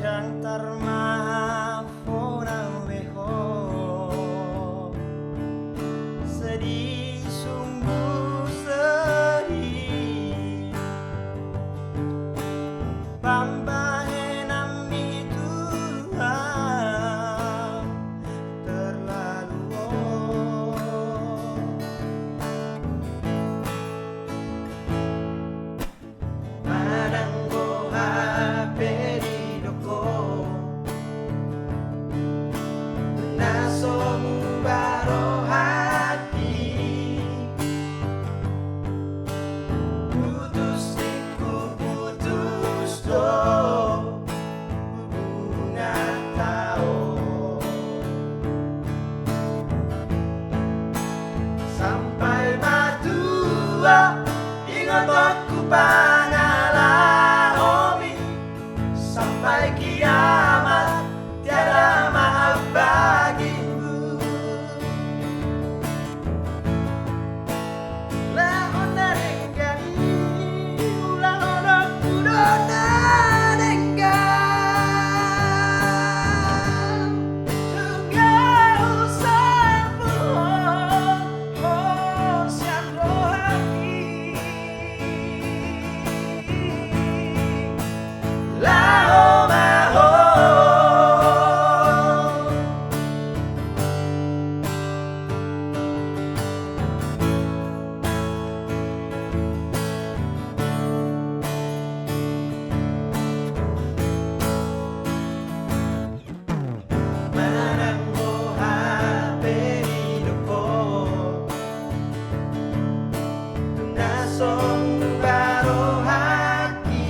Chantar maafona weho, sedih sungguh sedih. Pambahe nami Tuhan terlalu Mananggo hape di doko nasomu baro hati putus iku putus do bunga tao sampai matua ingat aku pangalaomi sampai kiamat tiada maaf bagimu. Lahona renggani lahona kudona renggan tunggal usahamu siang rohani lao maho mananggo hape hidupku nasong baro hati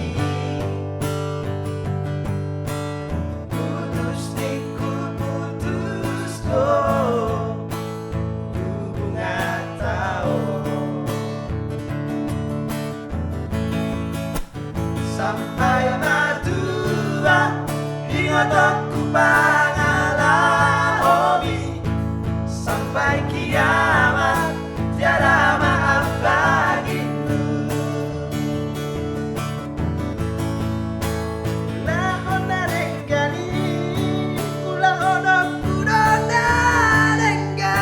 putus iku putus do bunga tao sampai matua ingat aku pangalaomi sampai kiamat tiada maaf bagimu. Lahona renggani lahona kudona renggan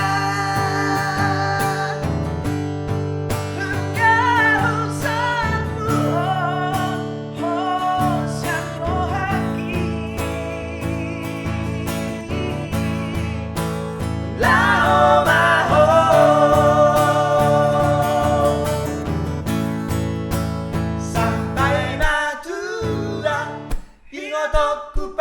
tunggal usahamu siang rohaki lao maho sampai matua ingat aku